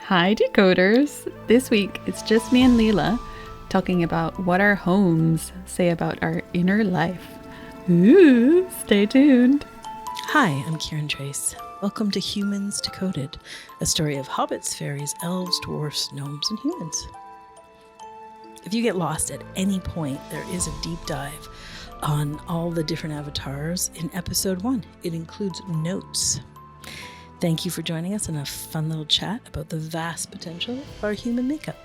Hi, decoders. This week, it's just me and Leela talking about what our homes say about our inner life. Ooh, stay tuned. Hi, I'm Kiran Trace. Welcome to Humans Decoded, a story of hobbits, fairies, elves, dwarfs, gnomes, and humans. If you get lost at any point, there is a deep dive on all the different avatars in episode 1. It includes notes. Thank you for joining us in a fun little chat about the vast potential of our human makeup.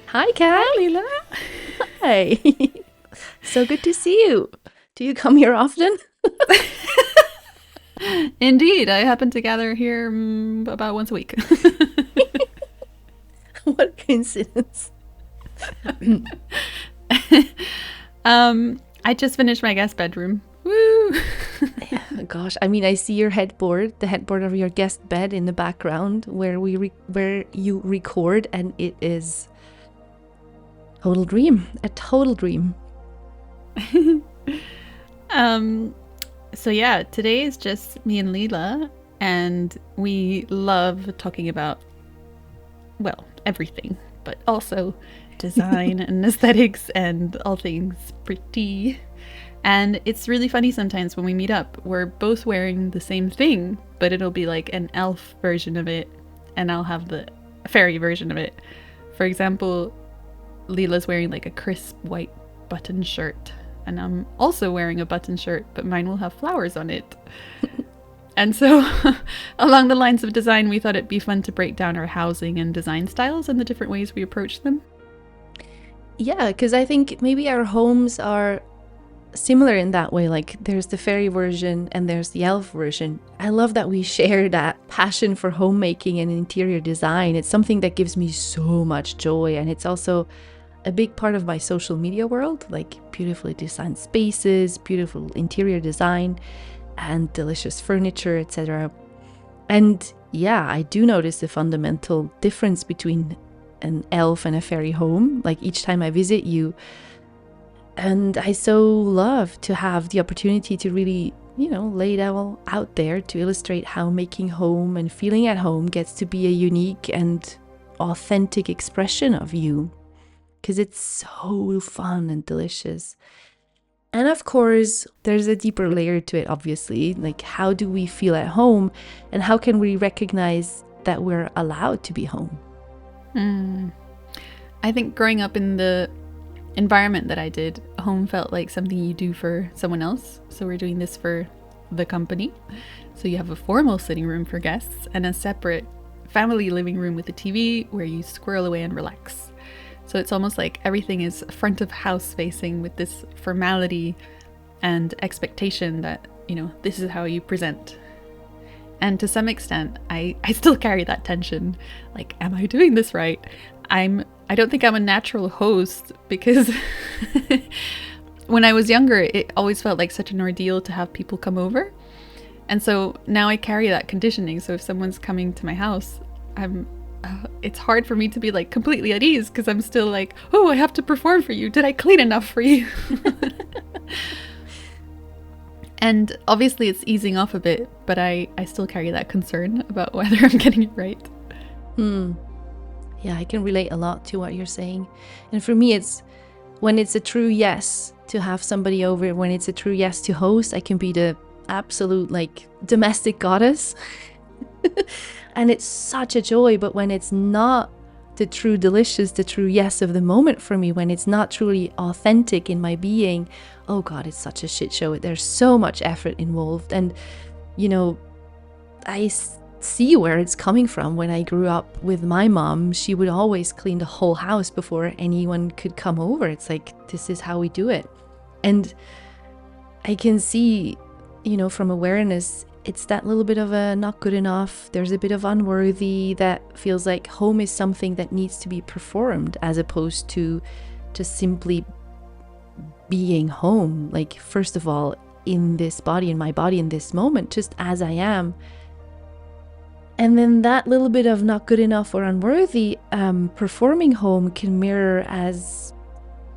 Hi, Cami. Hi, Leela. Hi. So good to see you. Do you come here often? Indeed, I happen to gather here about once a week. What a coincidence. I just finished my guest bedroom. Woo! Yeah, gosh, I mean, I see your headboard, the headboard of your guest bed in the background where you record, and it is a total dream. So yeah, today is just me and Leela, and we love talking about, well, everything, but also design and aesthetics and all things pretty. And it's really funny sometimes when we meet up, we're both wearing the same thing, but it'll be like an elf version of it, and I'll have the fairy version of it. For example, Leela's wearing like a crisp white button shirt, and I'm also wearing a button shirt, but mine will have flowers on it. And so along the lines of design, we thought it'd be fun to break down our housing and design styles and the different ways we approach them. Yeah, because I think maybe our homes are similar in that way. Like there's the fairy version and there's the elf version. I love that we share that passion for homemaking and interior design. It's something that gives me so much joy, and it's also a big part of my social media world, like beautifully designed spaces, beautiful interior design, and delicious furniture, etc. And yeah, I do notice the fundamental difference between an elf and a fairy home, like each time I visit you. And I so love to have the opportunity to really, lay it all out there to illustrate how making home and feeling at home gets to be a unique and authentic expression of you. Because it's so fun and delicious. And of course, there's a deeper layer to it, obviously. Like, how do we feel at home, and how can we recognize that we're allowed to be home? I think growing up in the environment that I did, home felt like something you do for someone else. So we're doing this for the company. So you have a formal sitting room for guests and a separate family living room with a TV where you squirrel away and relax. So it's almost like everything is front of house facing with this formality and expectation that, this is how you present. And to some extent, I still carry that tension. Like, am I doing this right? I don't think I'm a natural host, because when I was younger, it always felt like such an ordeal to have people come over. And so now I carry that conditioning. So if someone's coming to my house, it's hard for me to be like completely at ease, because I'm still like, oh, I have to perform for you. Did I clean enough for you? And obviously it's easing off a bit, but I still carry that concern about whether I'm getting it right. Yeah, I can relate a lot to what you're saying. And for me, it's when it's a true yes to have somebody over, when it's a true yes to host, I can be the absolute like domestic goddess. And it's such a joy. But when it's not the true delicious, the true yes of the moment for me, when it's not truly authentic in my being, oh God, it's such a shit show. There's so much effort involved. And, I see where it's coming from. When I grew up with my mom, she would always clean the whole house before anyone could come over. It's like, this is how we do it. And I can see, from awareness, it's that little bit of a not good enough. There's a bit of unworthy that feels like home is something that needs to be performed, as opposed to just simply being home. Like, first of all, in this body, in my body, in this moment, just as I am. And then that little bit of not good enough or unworthy, performing home can mirror as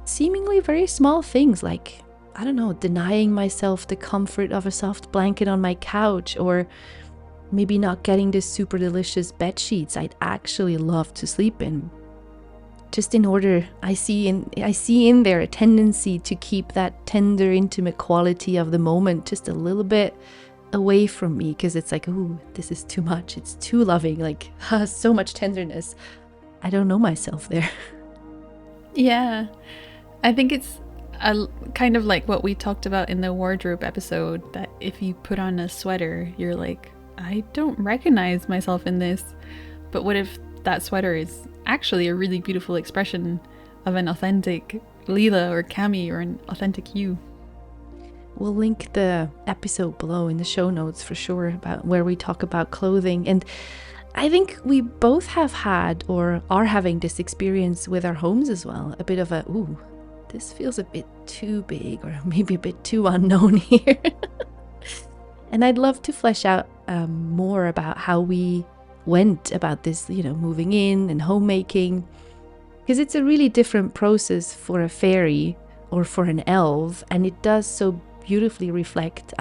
seemingly very small things like I don't know, denying myself the comfort of a soft blanket on my couch, or maybe not getting the super delicious bed sheets I'd actually love to sleep in. Just in order, I see in there a tendency to keep that tender, intimate quality of the moment just a little bit away from me, because it's like, ooh, this is too much. It's too loving, like so much tenderness. I don't know myself there. Yeah, I think it's kind of like what we talked about in the wardrobe episode, that if you put on a sweater, you're like, I don't recognize myself in this. But what if that sweater is actually a really beautiful expression of an authentic Leela or Cami, or an authentic you? We'll link the episode below in the show notes for sure, about where we talk about clothing. And I think we both have had or are having this experience with our homes as well. A bit of a, ooh, this feels a bit too big, or maybe a bit too unknown here. And I'd love to flesh out more about how we went about this, moving in and homemaking, because it's a really different process for a fairy or for an elf, and it does so beautifully reflect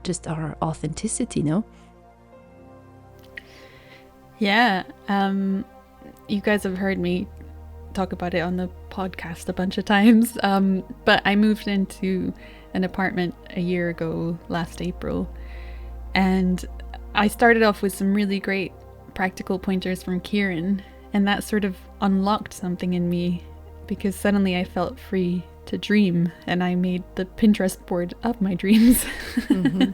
just our authenticity, no? Yeah, you guys have heard me talk about it on the podcast a bunch of times, but I moved into an apartment a year ago, last April, and I started off with some really great practical pointers from Kiran, and that sort of unlocked something in me, because suddenly I felt free to dream, and I made the Pinterest board of my dreams. Mm-hmm.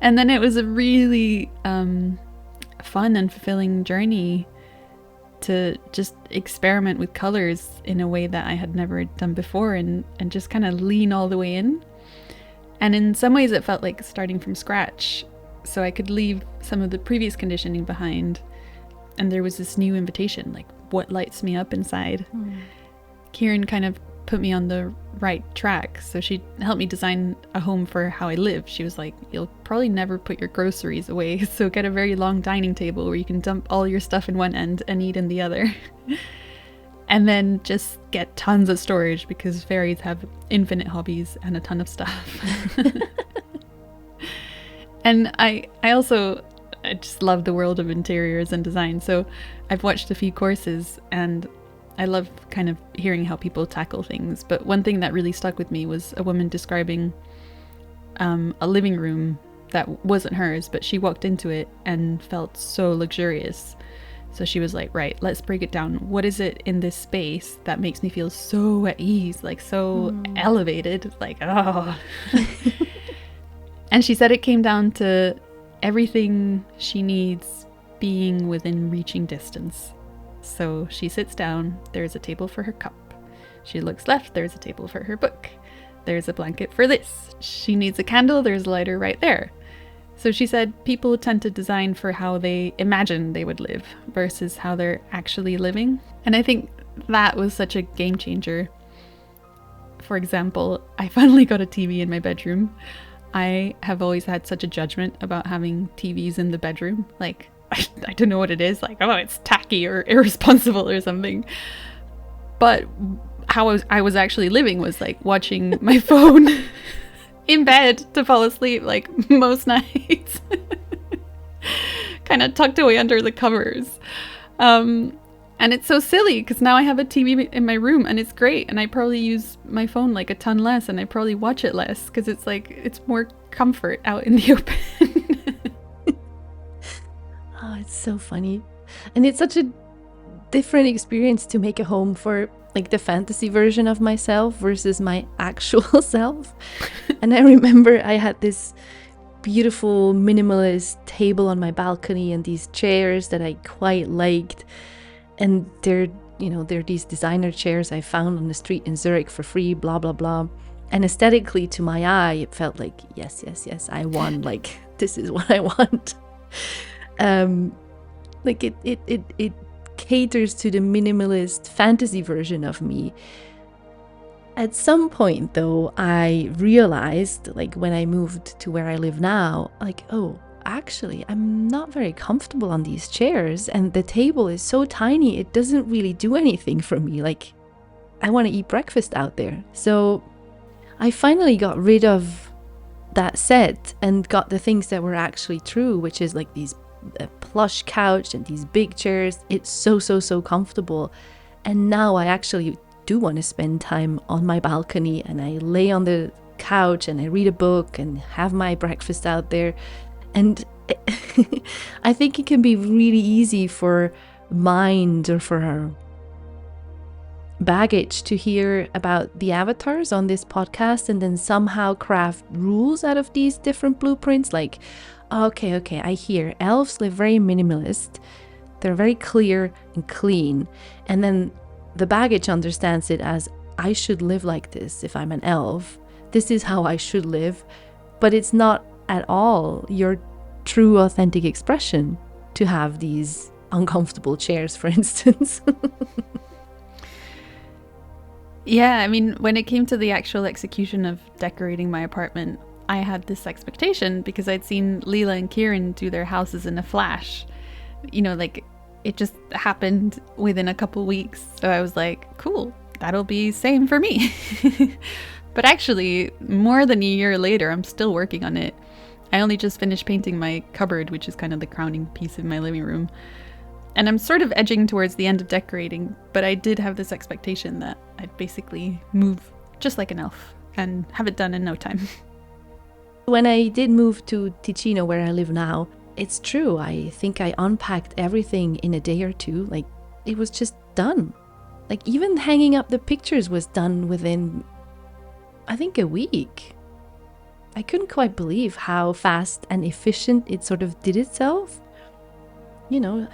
And then it was a really fun and fulfilling journey to just experiment with colors in a way that I had never done before, and just kind of lean all the way in. And in some ways it felt like starting from scratch, so I could leave some of the previous conditioning behind, and there was this new invitation, like, what lights me up inside? Kiran kind of put me on the right track, so she helped me design a home for how I live. She was like, you'll probably never put your groceries away, so get a very long dining table where you can dump all your stuff in one end and eat in the other. And then just get tons of storage, because fairies have infinite hobbies and a ton of stuff. And I just love the world of interiors and design, so I've watched a few courses, and I love kind of hearing how people tackle things. But one thing that really stuck with me was a woman describing a living room that wasn't hers, but she walked into it and felt so luxurious. So she was like, right, let's break it down. What is it in this space that makes me feel so at ease, like so elevated, like, oh. And she said it came down to everything she needs being within reaching distance. So she sits down, there's a table for her cup. She looks left, there's a table for her book. There's a blanket for this. She needs a candle, there's a lighter right there. So she said people tend to design for how they imagine they would live versus how they're actually living. And I think that was such a game changer. For example, I finally got a TV in my bedroom. I have always had such a judgment about having TVs in the bedroom. Like, I don't know what it is. Like, oh, it's tacky or irresponsible or something. But how I was actually living was like watching my phone in bed to fall asleep, like most nights. Kind of tucked away under the covers. And it's so silly because now I have a TV in my room and it's great, and I probably use my phone like a ton less, and I probably watch it less because it's like it's more comfort out in the open. Oh, it's so funny. And it's such a different experience to make a home for like the fantasy version of myself versus my actual self. And I remember I had this beautiful minimalist table on my balcony and these chairs that I quite liked. And they're these designer chairs I found on the street in Zurich for free, blah, blah, blah. And aesthetically, to my eye, it felt like, yes, I won. Like, this is what I want. Like it caters to the minimalist fantasy version of me. At some point, though, I realized, like, when I moved to where I live now, like, oh, actually, I'm not very comfortable on these chairs, and the table is so tiny, it doesn't really do anything for me. Like, I want to eat breakfast out there. So I finally got rid of that set and got the things that were actually true, which is like these plush couch and these big chairs. It's so comfortable. And now I actually do want to spend time on my balcony, and I lay on the couch and I read a book and have my breakfast out there. And I think it can be really easy for mind or for our baggage to hear about the avatars on this podcast and then somehow craft rules out of these different blueprints. Like, okay, I hear elves live very minimalist. They're very clear and clean. And then the baggage understands it as, I should live like this if I'm an elf. This is how I should live. But it's not at all your true authentic expression to have these uncomfortable chairs, for instance. Yeah, I mean, when it came to the actual execution of decorating my apartment, I had this expectation because I'd seen Leela and Kiran do their houses in a flash. You know, like, it just happened within a couple weeks. So I was like, cool, that'll be same for me. But actually, more than a year later, I'm still working on it. I only just finished painting my cupboard, which is kind of the crowning piece of my living room. And I'm sort of edging towards the end of decorating, but I did have this expectation that I'd basically move just like an elf and have it done in no time. When I did move to Ticino, where I live now, it's true. I think I unpacked everything in a day or two. Like, it was just done. Like, even hanging up the pictures was done within, I think, a week. I couldn't quite believe how fast and efficient it sort of did itself. You know,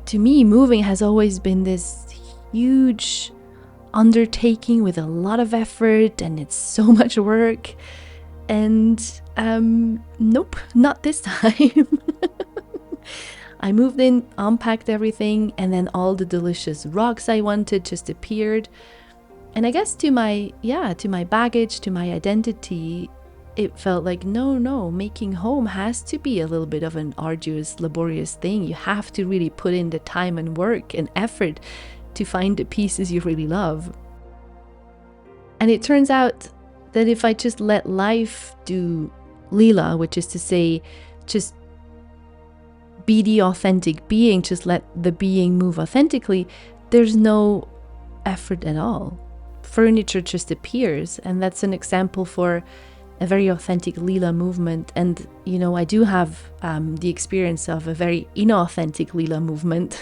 to me, moving has always been this huge undertaking with a lot of effort, and it's so much work. And nope, not this time. I moved in, unpacked everything, and then all the delicious rugs I wanted just appeared. And I guess to my baggage, to my identity, it felt like, no, making home has to be a little bit of an arduous, laborious thing. You have to really put in the time and work and effort to find the pieces you really love. And it turns out that if I just let life do Leela, which is to say, just be the authentic being, just let the being move authentically, there's no effort at all. Furniture just appears, and that's an example for a very authentic Leela movement. And, you know, I do have the experience of a very inauthentic Leela movement,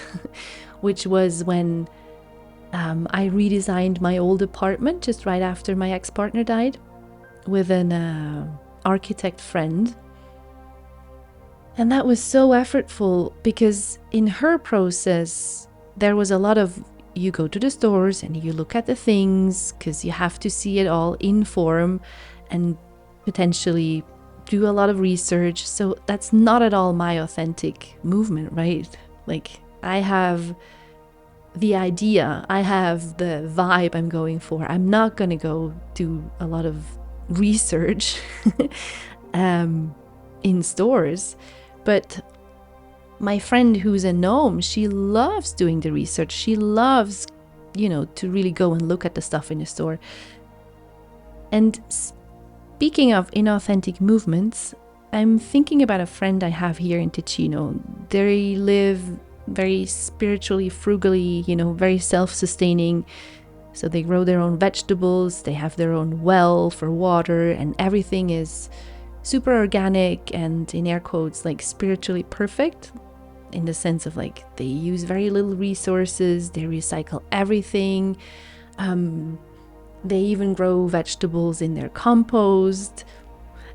which was when I redesigned my old apartment just right after my ex-partner died with an architect friend. And that was so effortful because in her process, there was a lot of, you go to the stores and you look at the things because you have to see it all in form and potentially do a lot of research. So that's not at all my authentic movement, right? Like, I have the idea, I have the vibe I'm going for. I'm not going to go do a lot of research in stores. But my friend who's a gnome, she loves doing the research. She loves, you know, to really go and look at the stuff in the store. And speaking of inauthentic movements, I'm thinking about a friend I have here in Ticino. They live very spiritually, frugally, you know, very self-sustaining. So they grow their own vegetables, they have their own well for water, and everything is super organic and, in air quotes, like spiritually perfect, in the sense of like they use very little resources, they recycle everything. They even grow vegetables in their compost.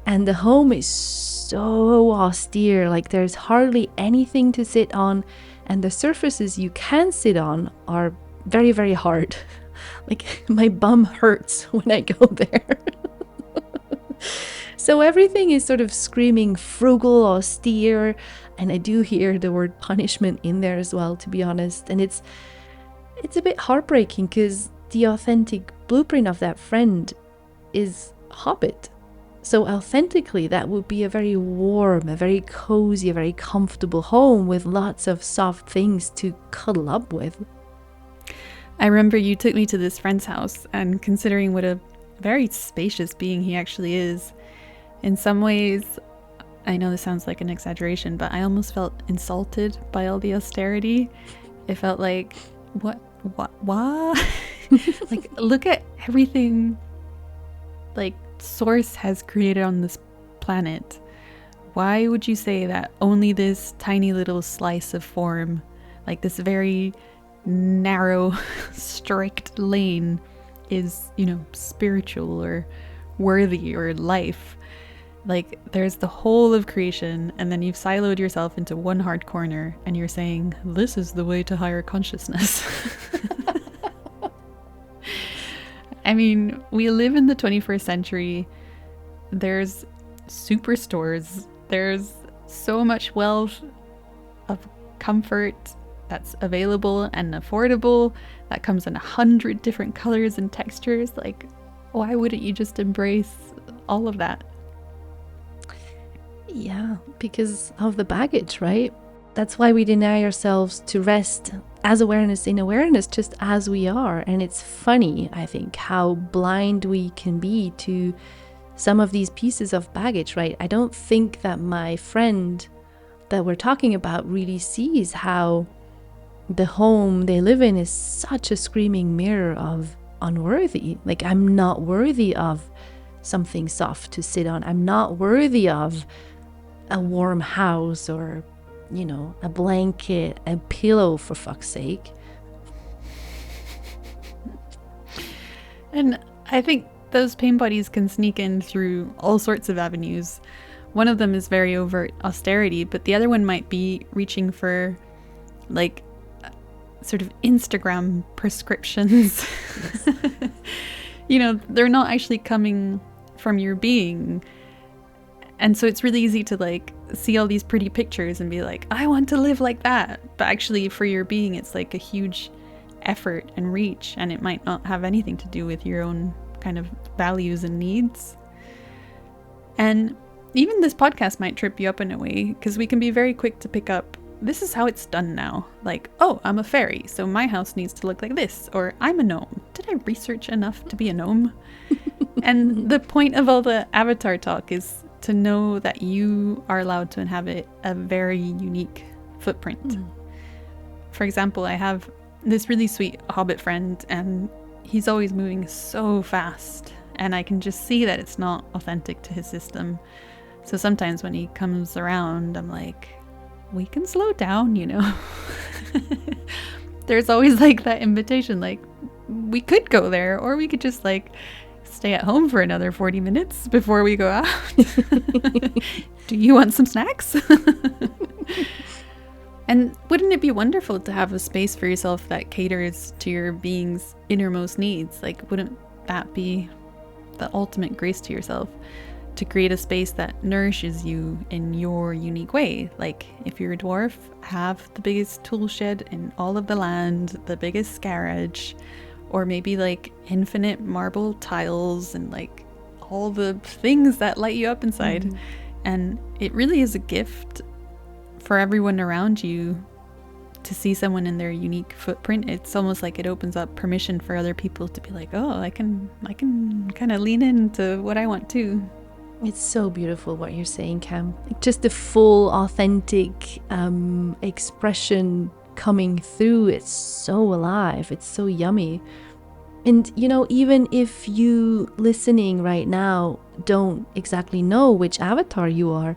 And the home is so austere, like there's hardly anything to sit on, and the surfaces you can sit on are very, very hard. Like, my bum hurts when I go there. So everything is sort of screaming frugal, austere, and I do hear the word punishment in there as well, to be honest. And it's a bit heartbreaking because the authentic blueprint of that friend is Hobbit. So authentically, that would be a very warm, a very cozy, a very comfortable home with lots of soft things to cuddle up with. I remember you took me to this friend's house, and considering what a very spacious being he actually is. In some ways, I know this sounds like an exaggeration, but I almost felt insulted by all the austerity. It felt like, what? Like, look at everything like Source has created on this planet. Why would you say that only this tiny little slice of form, like this very narrow, strict lane, is, spiritual or worthy or life? Like, there's the whole of creation, and then you've siloed yourself into one hard corner, and you're saying, this is the way to higher consciousness. I mean, we live in the 21st century. There's superstores. There's so much wealth of comfort that's available and affordable that comes in 100 different colors and textures. Like, why wouldn't you just embrace all of that? Yeah, because of the baggage, right? That's why we deny ourselves to rest as awareness in awareness, just as we are. And it's funny, I think, how blind we can be to some of these pieces of baggage, right? I don't think that my friend that we're talking about really sees how the home they live in is such a screaming mirror of unworthy. Like, I'm not worthy of something soft to sit on. I'm not worthy of a warm house or, a blanket, a pillow, for fuck's sake. And I think those pain bodies can sneak in through all sorts of avenues. One of them is very overt austerity, but the other one might be reaching for, like, sort of Instagram prescriptions. They're not actually coming from your being. And so it's really easy to, like, see all these pretty pictures and be like, I want to live like that. But actually, for your being, it's like a huge effort and reach, and it might not have anything to do with your own kind of values and needs. And even this podcast might trip you up in a way, because we can be very quick to pick up, this is how it's done now. Like, oh, I'm a fairy, so my house needs to look like this. Or I'm a gnome. Did I research enough to be a gnome? And the point of all the avatar talk is to know that you are allowed to inhabit a very unique footprint. For example, I have this really sweet hobbit friend, and he's always moving so fast, and I can just see that it's not authentic to his system. So sometimes when he comes around, I'm like, we can slow down, There's always like that invitation, like, we could go there, or we could just like stay at home for another 40 minutes before we go out. Do you want some snacks? And wouldn't it be wonderful to have a space for yourself that caters to your being's innermost needs? Like, wouldn't that be the ultimate grace to yourself? To create a space that nourishes you in your unique way. Like, if you're a dwarf, have the biggest tool shed in all of the land, the biggest garage, or maybe like infinite marble tiles and like all the things that light you up inside. And it really is a gift for everyone around you to see someone in their unique footprint. It's almost like it opens up permission for other people to be like, oh, I can kind of lean into what I want too. It's so beautiful what you're saying, Cam. Just the full, authentic expression coming through. It's so alive. It's so yummy. And, even if you listening right now don't exactly know which avatar you are,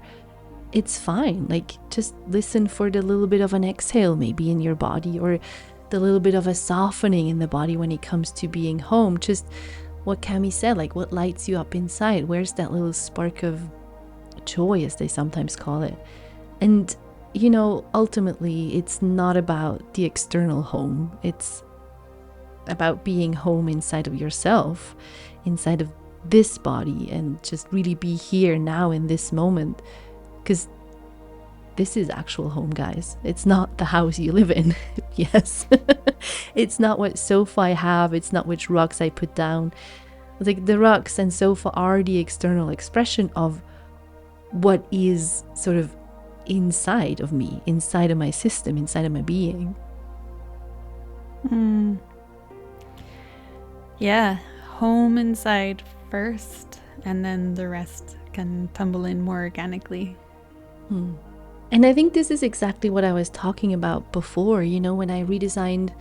it's fine. Like, just listen for the little bit of an exhale maybe in your body, or the little bit of a softening in the body when it comes to being home. Just what Cami said, like, what lights you up inside? Where's that little spark of joy, as they sometimes call it? And, ultimately, it's not about the external home. It's about being home inside of yourself, inside of this body, and just really be here now in this moment. Because this is actual home, guys. It's not the house you live in. Yes. It's not what sofa I have. It's not which rugs I put down. Like, the rugs and sofa are the external expression of what is sort of inside of me, inside of my system, inside of my being. Yeah. home inside first, and then the rest can tumble in more organically. And I think this is exactly what I was talking about before. You know, when I redesigned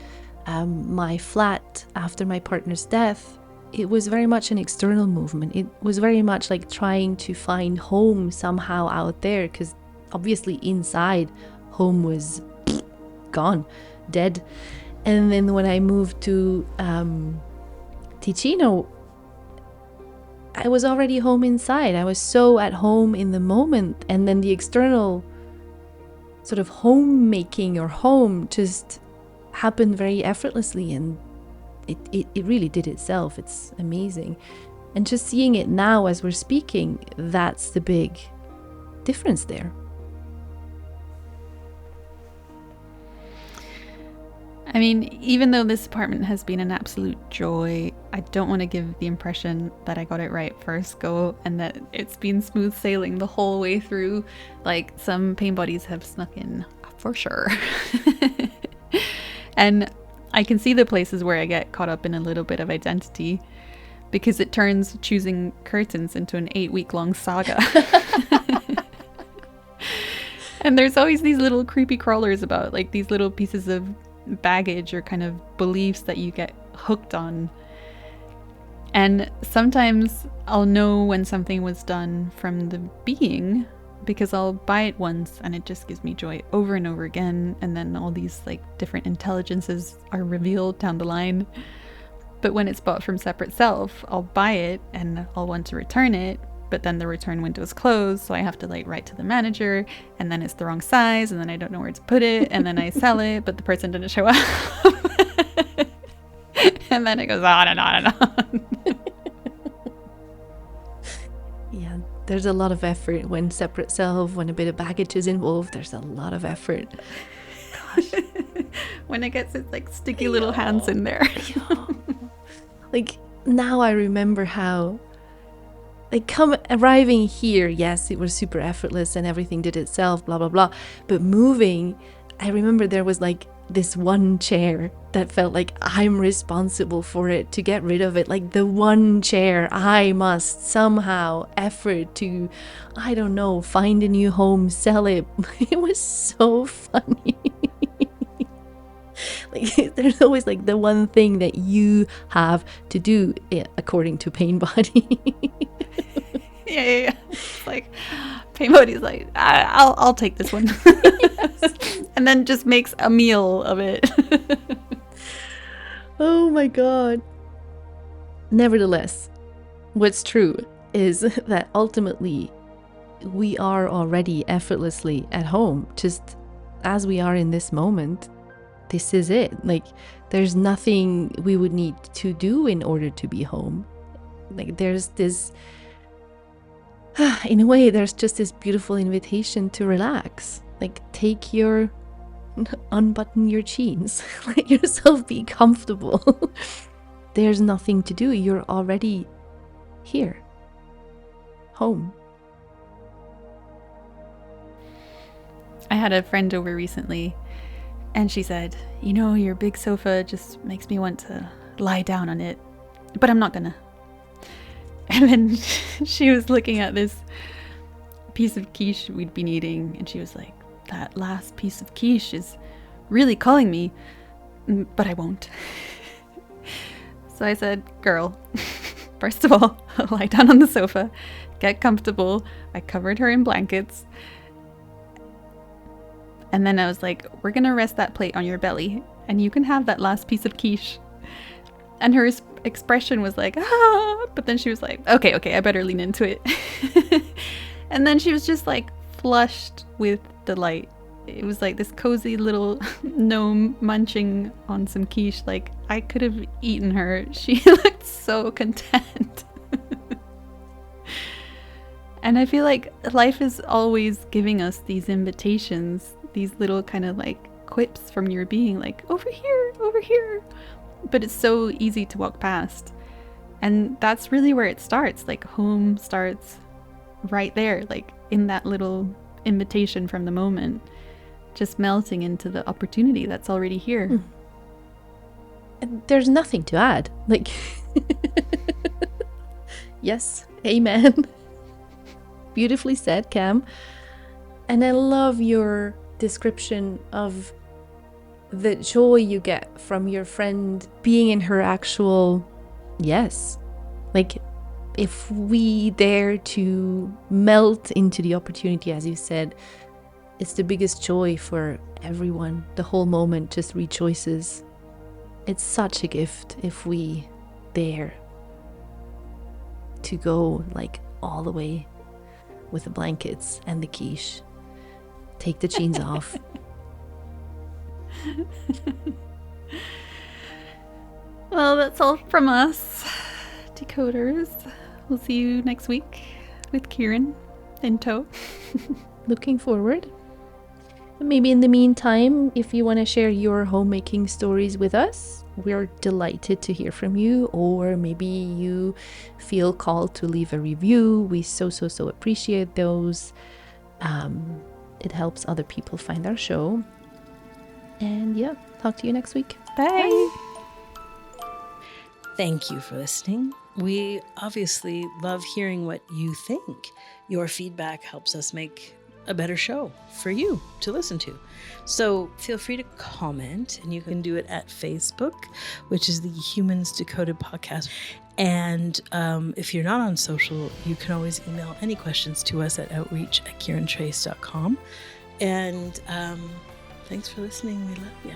my flat after my partner's death, it was very much an external movement. It was very much like trying to find home somehow out there, because obviously inside, home was gone, dead. And then when I moved to Ticino, I was already home inside. I was so at home in the moment. And then the external sort of homemaking or home just happened very effortlessly, and it really did itself. It's amazing. And just seeing it now as we're speaking, that's the big difference there. I mean, even though this apartment has been an absolute joy, I don't want to give the impression that I got it right first go and that it's been smooth sailing the whole way through. Like, some pain bodies have snuck in for sure. And I can see the places where I get caught up in a little bit of identity, because it turns choosing curtains into an 8-week-long saga. And there's always these little creepy crawlers about, like these little pieces of baggage or kind of beliefs that you get hooked on. And sometimes I'll know when something was done from the being, because I'll buy it once and it just gives me joy over and over again, and then all these like different intelligences are revealed down the line. But when it's bought from separate self, I'll buy it and I'll want to return it, but then the return window is closed, so I have to like write to the manager, and then it's the wrong size, and then I don't know where to put it, and then I sell it, but the person didn't show up. And then it goes on and on and on. Yeah, there's a lot of effort when separate self, when a bit of baggage is involved, there's a lot of effort. Gosh. When it gets its like sticky little hands in there. Like, now I remember how, like, arriving here, yes, it was super effortless and everything did itself, blah, blah, blah. But moving, I remember there was like this one chair that felt like I'm responsible for it, to get rid of it. Like, the one chair, I must somehow effort to, I don't know, find a new home, sell it. It was so funny. Like, there's always like the one thing that you have to do according to Pain Body. Yeah. It's like, Pain Body's like, I'll take this one. Yes. And then just makes a meal of it. Oh my god. Nevertheless, what's true is that ultimately we are already effortlessly at home, just as we are in this moment. This is it. Like, there's nothing we would need to do in order to be home. Like, there's this, in a way, there's just this beautiful invitation to relax. Like, unbutton your jeans, let yourself be comfortable. There's nothing to do. You're already here, home. I had a friend over recently, and she said, you know, your big sofa just makes me want to lie down on it, but I'm not gonna. And then she was looking at this piece of quiche we'd been eating, and she was like, that last piece of quiche is really calling me, but I won't. So I said, girl, first of all, lie down on the sofa, get comfortable. I covered her in blankets. And then I was like, we're going to rest that plate on your belly, and you can have that last piece of quiche. And her expression was like, ah, but then she was like, okay, I better lean into it. And then she was just like flushed with delight. It was like this cozy little gnome munching on some quiche. Like, I could have eaten her. She looked so content. And I feel like life is always giving us these invitations, these little kind of like quips from your being, like, over here. But it's so easy to walk past. And that's really where it starts. Like, home starts right there, like in that little invitation from the moment, just melting into the opportunity that's already here. And there's nothing to add. Like, Yes, amen. Beautifully said, Cam. And I love your description of the joy you get from your friend being in her actual yes. Like, if we dare to melt into the opportunity, as you said, it's the biggest joy for everyone. The whole moment just rejoices. It's such a gift if we dare to go like all the way with the blankets and the quiche. Take the jeans off. Well, that's all from us, decoders. We'll see you next week with Kiran in tow. Looking forward. Maybe in the meantime, if you want to share your homemaking stories with us, we're delighted to hear from you. Or maybe you feel called to leave a review. We so appreciate those. It helps other people find our show. And yeah, talk to you next week. Bye. Thank you for listening. We obviously love hearing what you think. Your feedback helps us make a better show for you to listen to. So feel free to comment, and you can do it at Facebook, which is the Humans Decoded podcast. And if you're not on social, you can always email any questions to us at outreach@kirantrace.com. And thanks for listening. We love you.